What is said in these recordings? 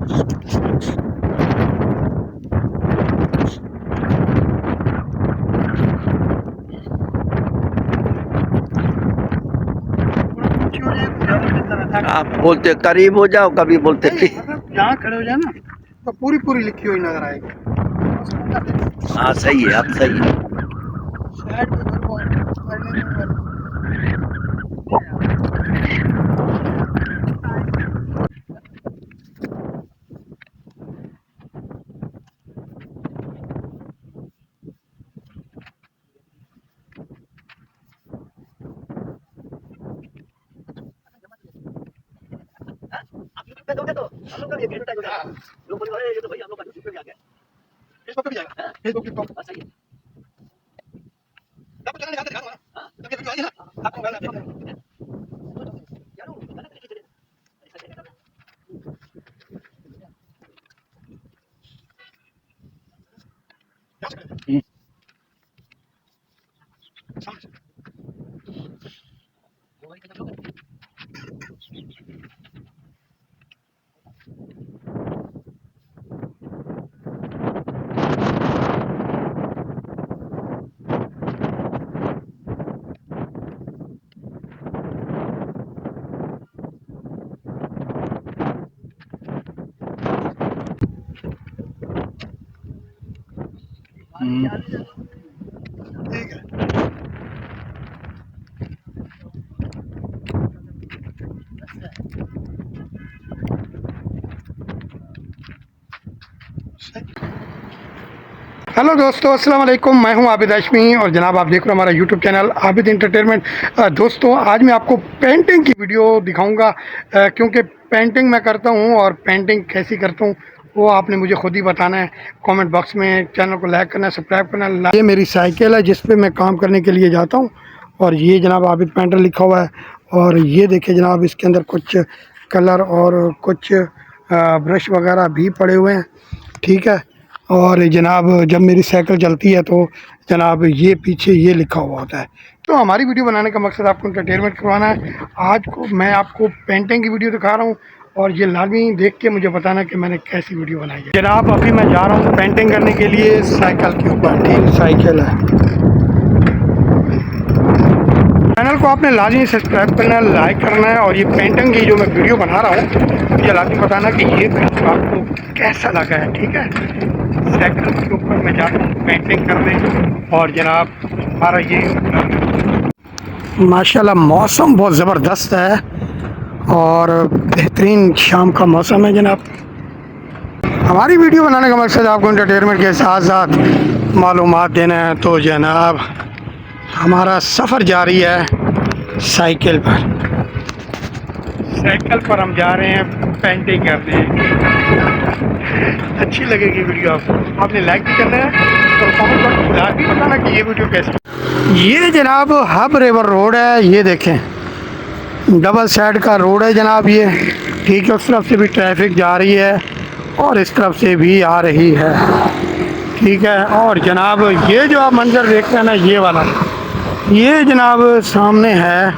आप बोलते करीब हो जाओ, कभी बोलते यहाँ खड़े हो जाए ना तो पूरी पूरी लिखी हुई नजर आएगी। हाँ सही है, आप सही है। ठीक है। हेलो दोस्तों, अस्सलाम वालेकुम। मैं हूं आबिद हाशमी और जनाब आप देख रहे हो हमारा यूट्यूब चैनल आबिद एंटरटेनमेंट। दोस्तों आज मैं आपको पेंटिंग की वीडियो दिखाऊंगा, क्योंकि पेंटिंग मैं करता हूं और पेंटिंग कैसी करता हूं वो आपने मुझे खुद ही बताना है कमेंट बॉक्स में। चैनल को लाइक करना, सब्सक्राइब करना। ये मेरी साइकिल है जिस पे मैं काम करने के लिए जाता हूँ और ये जनाब आबिद पेंटर लिखा हुआ है। और ये देखिए जनाब, इसके अंदर कुछ कलर और कुछ ब्रश वगैरह भी पड़े हुए हैं, ठीक है। और जनाब जब मेरी साइकिल चलती है तो जनाब ये पीछे ये लिखा हुआ होता है। तो हमारी वीडियो बनाने का मकसद आपको एंटरटेनमेंट करवाना है। आज को मैं आपको पेंटिंग की वीडियो दिखा रहा हूँ और ये लाजमी देख के मुझे बताना कि मैंने कैसी वीडियो बनाई है। जनाब अभी मैं जा रहा हूँ पेंटिंग करने के लिए साइकिल के ऊपर, ठीक साइकिल है। चैनल को आपने लाजमी सब्सक्राइब करना है, लाइक करना है। और ये पेंटिंग की जो मैं वीडियो बना रहा हूँ ये लाजमी बताना कि ये वीडियो आपको कैसा लगा है, ठीक है। साइकिल के ऊपर मैं जाता हूँ पेंटिंग करने और जनाब हमारा ये माशाल्लाह मौसम बहुत ज़बरदस्त है और बेहतरीन शाम का मौसम है जनाब। हमारी वीडियो बनाने का मकसद आपको एंटरटेनमेंट के साथ साथ मालूमात देना है। तो जनाब हमारा सफ़र जारी है साइकिल पर। साइकिल पर हम जा रहे हैं पेंटिंग करने। अच्छी लगेगी वीडियो आपको, आपने लाइक भी करना है और कमेंट बॉक्स में भी बताना कि ये वीडियो कैसी। ये जनाब हब रिवर रोड है, ये देखें डबल साइड का रोड है जनाब ये, ठीक है। उस तरफ से भी ट्रैफिक जा रही है और इस तरफ से भी आ रही है, ठीक है। और जनाब ये जो आप मंजर देख रहे हैं ना, ये वाला, ये जनाब सामने है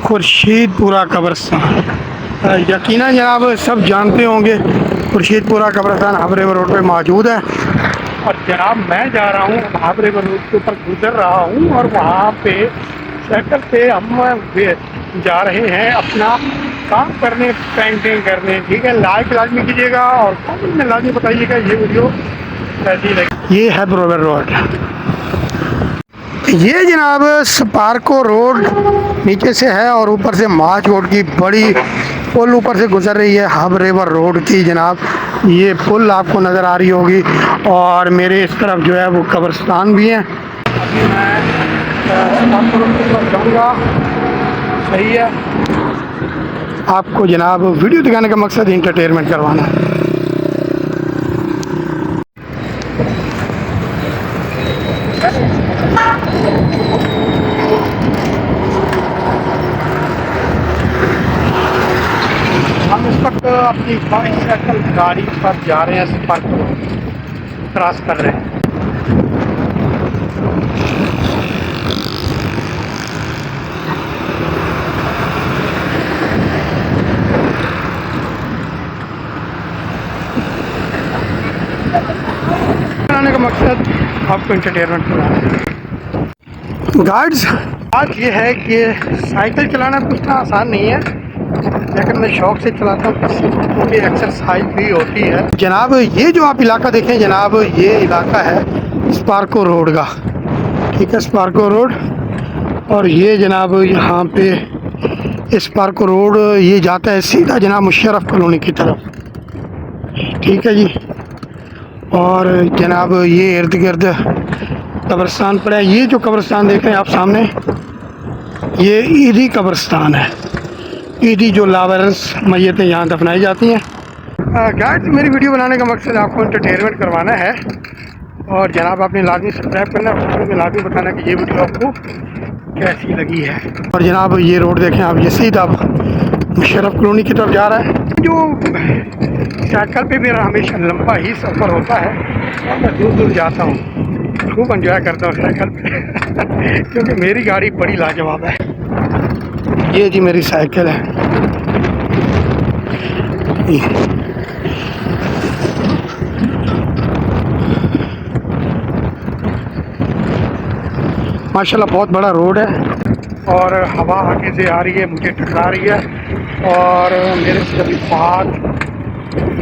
खुर्शीदपुरा कब्रिस्तान। यकीनन जनाब सब जानते होंगे खुर्शीदपुरा कब्रिस्तान हब रिवर रोड पे मौजूद है। और जनाब मैं जा रहा हूँ हब रिवर रोड के ऊपर गुजर रहा हूँ और वहाँ पे साइकिल पे हम जा रहे हैं अपना काम करने, पेंटिंग करने, ठीक है। लाइक लाजमी कीजिएगा और कमेंट में लाजमी बताइएगा ये वीडियो कैसी लगी। ये है रिवर रोड, ये जनाब स्पार्को रोड नीचे से है और ऊपर से माच रोड की बड़ी पुल ऊपर से गुजर रही है हब रिवर रोड की जनाब। ये पुल आपको नज़र आ रही होगी और मेरे इस तरफ जो है वो कब्रिस्तान भी है। अभी मैं स्पार्को रोड की तरफ जाऊँगा, सही है। आपको जनाब वीडियो दिखाने का मकसद इंटरटेनमेंट करवाना है। हम इस वक्त अपनी बाइसाइकिल गाड़ी पर जा रहे हैं, स्पार्को क्रॉस कर रहे हैं। बनाने का मकसद आपको इंटरटेनमेंट कराना है। गाइड्स, बात ये है कि साइकिल चलाना कुछ इतना आसान नहीं है, लेकिन मैं शौक से चलाता हूँ, क्योंकि एक्सरसाइज भी होती है। जनाब ये जो आप इलाका देखें जनाब, ये इलाका है स्पार्को रोड का, ठीक है, स्पार्को रोड। और ये जनाब यहाँ पे स्पार्को रोड ये जाता है सीधा जनाब मुशर्रफ कॉलोनी की तरफ, ठीक है जी। और जनाब ये इर्द गिर्द कब्रिस्तान पड़ा है। ये जो कब्रिस्तान देख रहे हैं आप सामने, ये ईदी कब्रिस्तान है। ईदी जो लावारिस मैयतें यहाँ दफनाई जाती हैं। गाइड्स, मेरी वीडियो बनाने का मकसद आपको एंटरटेनमेंट करवाना है, और जनाब आपने लाजमी सब्सक्राइब करना है, में लाजमी बताना कि ये वीडियो आपको कैसी लगी है। और जनाब ये रोड देखें आप, ये सीधा मुशर्रफ कॉलोनी की तरफ जा रहा है। जो साइकिल पे मेरा हमेशा लंबा ही सफ़र होता है, और मैं दूर दूर जाता हूँ, खूब एंजॉय करता हूँ साइकिल पे क्योंकि मेरी गाड़ी बड़ी लाजवाब है। ये जी मेरी साइकिल है। माशाल्लाह बहुत बड़ा रोड है, और हवा आगे से आ रही है, मुझे टकरा रही है, और मेरे से अभी बात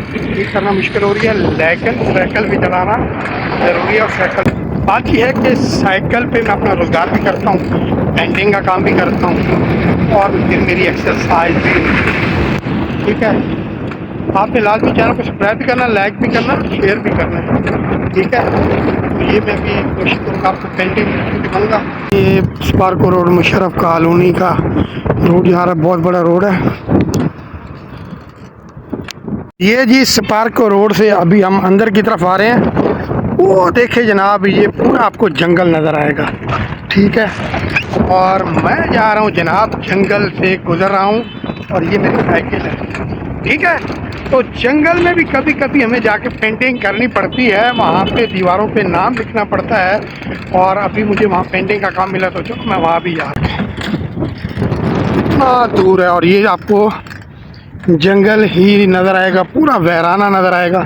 ठीक करना मुश्किल हो रही है, लेकिन साइकिल भी चलाना ज़रूरी है। और साइकिल बात यह है कि साइकिल पे मैं अपना रोज़गार भी करता हूँ, पेंटिंग का काम भी करता हूँ, और फिर मेरी एक्सरसाइज भी, ठीक है। आपने लाजमी चैनल को सब्सक्राइब भी करना, लाइक भी करना, शेयर भी करना, ठीक है। तो ये मैं भी कोशिश करूँगा आपको पेंटिंग दिखाऊँगा। ये स्पार्को रोड मुशर्रफ कॉलोनी का रोड जा रहा है, बहुत बड़ा रोड है ये जी। स्पार्को रोड से अभी हम अंदर की तरफ आ रहे हैं। वो देखे जनाब, ये पूरा आपको जंगल नज़र आएगा, ठीक है। और मैं जा रहा हूँ जनाब, जंगल से गुजर रहा हूँ, और ये मेरी साइकिल है, ठीक है। तो जंगल में भी कभी कभी हमें जाके पेंटिंग करनी पड़ती है, वहाँ पे दीवारों पे नाम लिखना पड़ता है, और अभी मुझे वहाँ पेंटिंग का काम मिला, तो चलो मैं वहाँ भी जा रहा हूँ। इतना दूर है, और ये आपको जंगल ही नज़र आएगा, पूरा वीराना नज़र आएगा।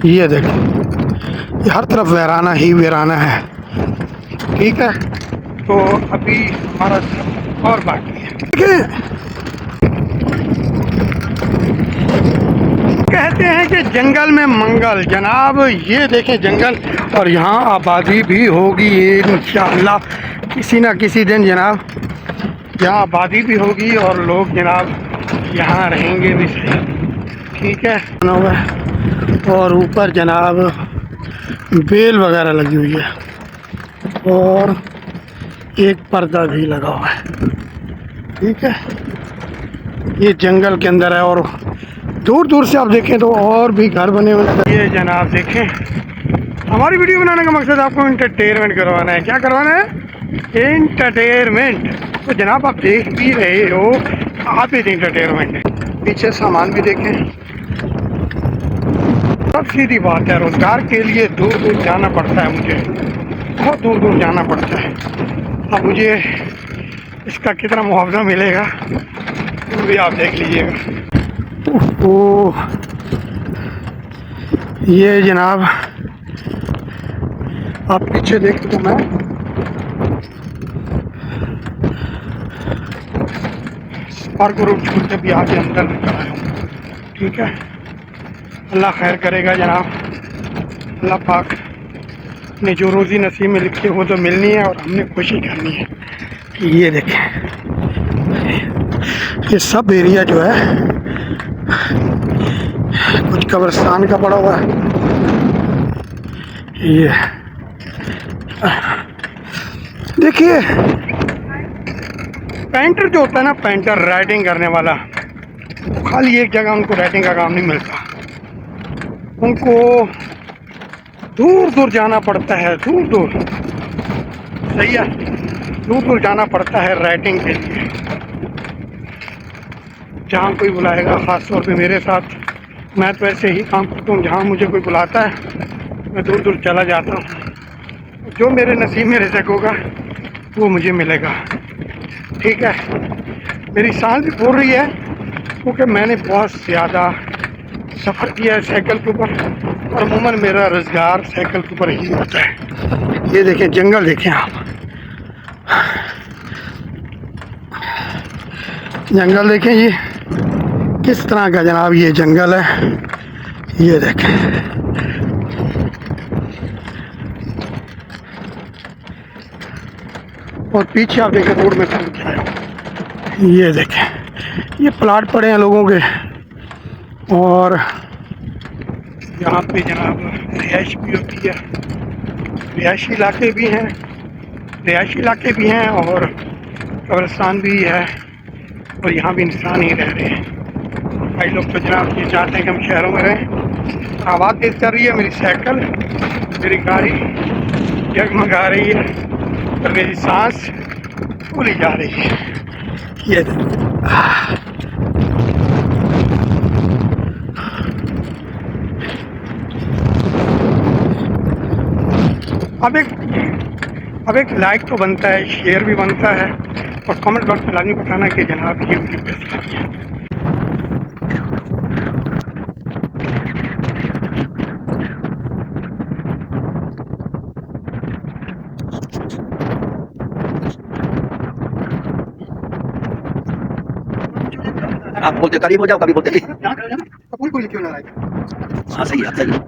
ये देखो, ये हर तरफ वीराना ही वीराना है, ठीक है। तो अभी हमारा और बाकी है, देखिए कहते हैं कि जंगल में मंगल। जनाब ये देखें जंगल, और यहाँ आबादी भी होगी इंशाअल्लाह किसी ना किसी दिन जनाब, यहाँ आबादी भी होगी और लोग जनाब यहाँ रहेंगे भी सही, ठीक है। और ऊपर जनाब बेल वगैरह लगी हुई है, और एक पर्दा भी लगा हुआ है, ठीक है। ये जंगल के अंदर है, और दूर दूर से आप देखें तो और भी घर बने हुए हैं। ये जनाब देखें, हमारी वीडियो बनाने का मकसद आपको इंटरटेनमेंट करवाना है। क्या करवाना है? इंटरटेनमेंट। तो जनाब आप देख भी रहे हो, आप ही इंटरटेनमेंट है। पीछे सामान भी देखें। सब सीधी बात है, रोज़गार के लिए दूर दूर जाना पड़ता है, मुझे बहुत दूर दूर जाना पड़ता है। अब मुझे इसका कितना मुआवजा मिलेगा वो भी आप देख लीजिएगा। ओह, ये जनाब आप पीछे देख तो मैं स्पार्को रोड छोड़ के भी आगे अंदर निकल आया हूँ, ठीक है। अल्लाह खैर करेगा जनाब, अल्लाह पाक ने जो रोज़ी नसीब में लिखी है वो तो मिलनी है, और हमने कोशिश करनी है कि ये देखें, ये सब एरिया जो है कुछ कब्रिस्तान का पड़ा हुआ है। ये देखिए, पेंटर जो होता है ना, पेंटर राइटिंग करने वाला, खाली एक जगह उनको राइटिंग का काम नहीं मिलता, उनको दूर दूर जाना पड़ता है, दूर दूर, सही है, दूर दूर जाना पड़ता है राइटिंग के लिए। जहाँ कोई बुलाएगा, ख़ास तौर पे मेरे साथ, मैं तो ऐसे ही काम करता हूँ, जहाँ मुझे कोई बुलाता है मैं दूर दूर चला जाता हूँ। जो मेरे नसीब में रिज़्क़ होगा वो मुझे मिलेगा, ठीक है। मेरी सांस भी फूल रही है क्योंकि मैंने बहुत ज़्यादा सफ़र किया है साइकिल के ऊपर, और अमूमन मेरा रोज़गार साइकिल के ऊपर ही होता है। ये देखें जंगल, देखें आप जंगल देखें, ये किस तरह का जनाब ये जंगल है, ये देखें। और पीछे आप देखें रोड में चल के आया, ये देखें ये प्लाट पड़े हैं लोगों के, और यहाँ पे जनाब रिहाइश भी होती है, रिहायशी इलाके भी हैं, और कब्रिस्तान भी है, और यहाँ भी इंसान ही रह रहे हैं। कई लोग तो जनाब ये चाहते हैं कि हम शहरों में रहें। आवाज़ तेज़ कर रही है मेरी साइकिल, मेरी गाड़ी जगमगा रही है, और मेरी सांस फूली जा रही है। ये अब एक लाइक तो बनता है, शेयर भी बनता है, और कमेंट बॉक्स में लाजमी बताना कि जनाब ये वीडियो कैसी लगी है। आप बोलते करीब हो जाओ, कभी बोलते कोई क्यों ना लाइक। हाँ सही है, सही है।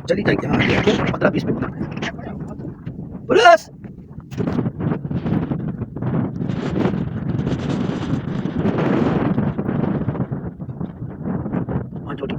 चली जाएगी, हाँ 15-20 मिनट पुलिस। हाँ छोटी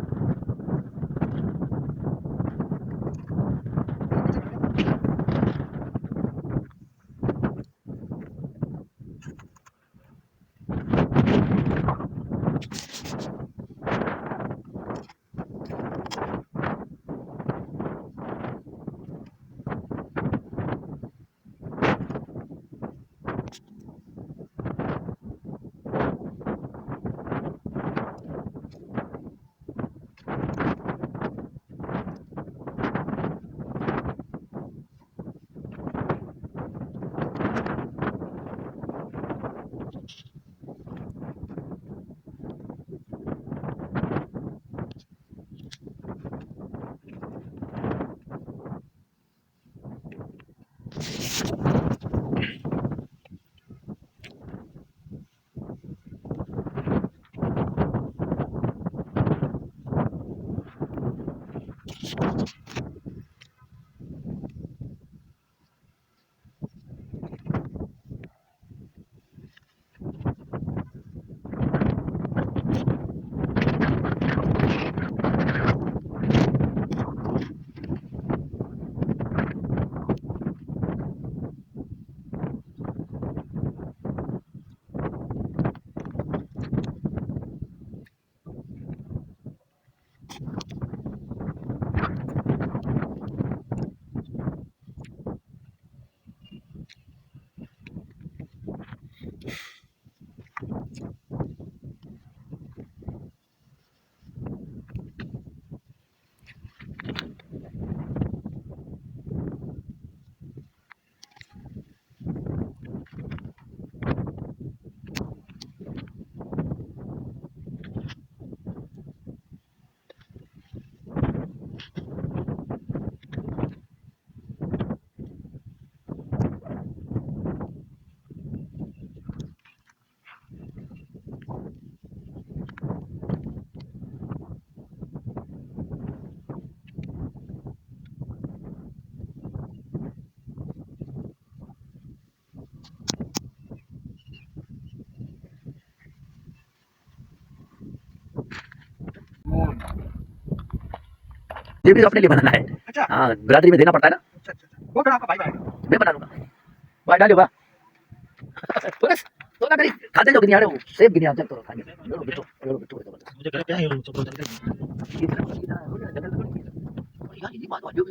ये भी अपने लिए बनाना है। अच्छा हाँ, बिरादरी में देना पड़ता है ना। अच्छा अच्छा वो फिर आपका भाई बनाएगा। मैं बना लूंगा। भाई डालियो बा। बस तो ना करी खाते जो गिनिया वो सेब गिनिया जब तो खाएंगे। लो बिट्टू जबरदस्त। मुझे घर पे है सब बोलते हैं यार ये बात जो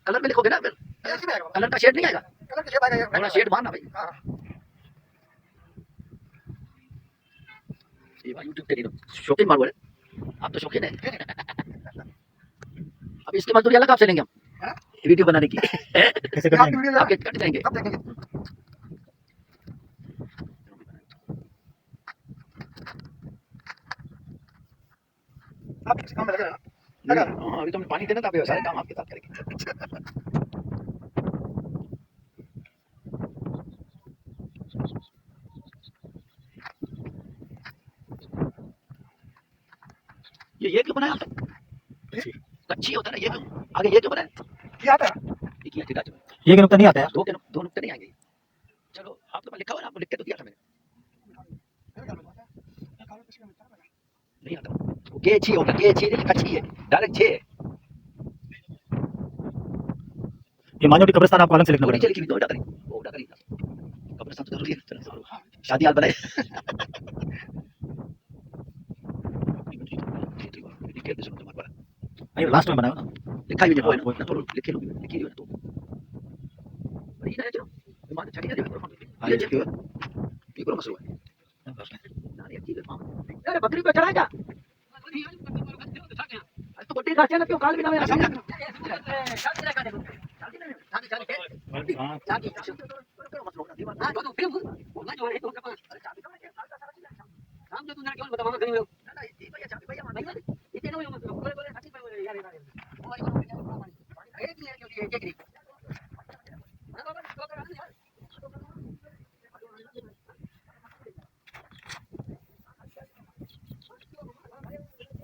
कलर में लिखोगे ना फिर ऐसे में आएगा कलर का शेड नहीं आएगा। कलर के शेड आएगा थोड़ा शेड मारना भाई। हाँ ये भाई यूट्यूब पे नहीं शौकीन मार बोले आप तो शौकीन है। अब इसके मजदूरी अलग आपसे लेंगे हम हाँ? वीडियो बनाने की। कैसे कर आपकी देंगे वीडियो आपके कट जाएंगे। तब देखेंगे। आप किसी काम में लगे हैं ना लगा है? हाँ अभी तो पानी देना था अभी सारे काम आपके साथ करेंगे। ये क्यों बनाया आपने? कच्ची होता है ना ये क्यों आगे ये क्यों बनाया? ये आता है ये किया ठीक है ये नुकता नहीं आता है दो नुकते नहीं आएंगे। चलो आपके पास लिखा हुआ ना आपको लिख के तो दिया था मैंने। नहीं आता वो के छी होगा के छी नहीं कच्ची है डायरेक्ट छे ये मानव की कब्रिस्तान आपको अलग से लिखना वो नीचे पड़ेगा। लिखी हुई तो करी वो उड़ा करी कब्रिस्तान तो जरूरी है चलो शादी हाल बनाए। नहीं लास्ट में बनाया ना लिखा हुई है ना तो लिखे लो लिखी हुई है तो वही ना चलो विमान छड़ी ना हाँ, ये ये देखिए ये करो मसला है ना ये चीज अरे बकरी को चढ़ाएगा तो बड्डी का चला क्यों काल भी ना मेरा समझा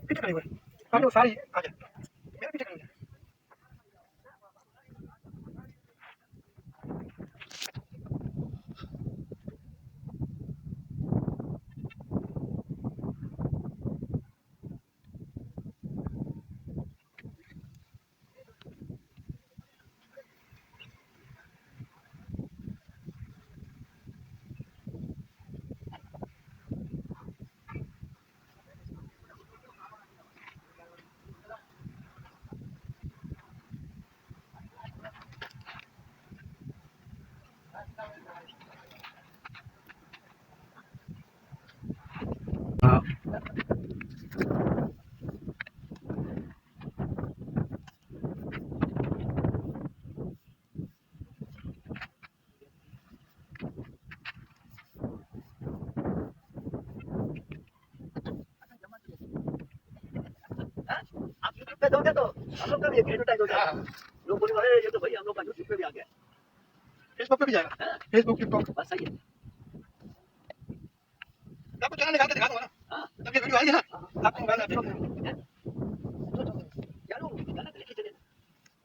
पीछे खड़े हुए आप लोग सारी आ जाए मेरे पीछे खड़े हुए आप यूट्यूब पे दोगे तो हम लोग का भी एडवर्टाइज हो जाएगा। लोग बोलेंगे अरे ये तो भाई हम लोग का यूट्यूब पे भी आ गया। फेसबुक पे भी जाएगा फेसबुक टिकटॉक बस सही है। आपको चैनल निकाल के दिखा दूंगा ना हाँ जब ये वीडियो आएगी ना आपको मोबाइल में देखोगे यार वो गलत लिखी चले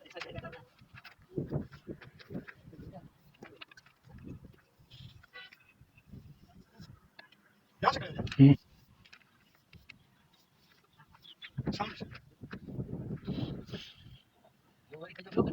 ऐसा चलेगा ना। यहाँ से खड़े हो जाए सामने से वो वाली का जो लोग